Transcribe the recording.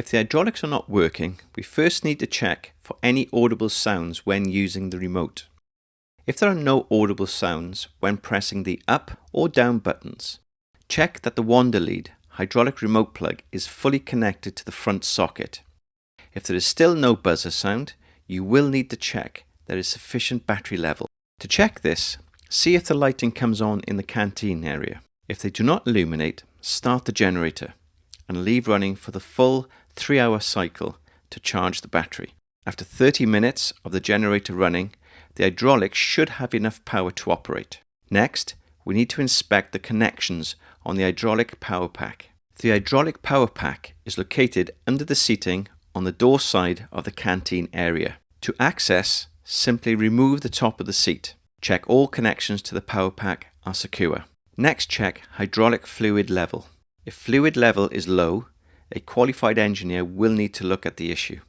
If the hydraulics are not working, we first need to check for any audible sounds when using the remote. If there are no audible sounds when pressing the up or down buttons, check that the wander lead hydraulic remote plug is fully connected to the front socket. If there is still no buzzer sound, you will need to check there is sufficient battery level. To check this, see if the lighting comes on in the canteen area. If they do not illuminate, start the generator and leave running for the full 3-hour cycle to charge the battery. After 30 minutes of the generator running, the hydraulics should have enough power to operate. Next, we need to inspect the connections on the hydraulic power pack. The hydraulic power pack is located under the seating on the door side of the canteen area. To access, simply remove the top of the seat. Check all connections to the power pack are secure. Next, check hydraulic fluid level. If fluid level is low, a qualified engineer will need to look at the issue.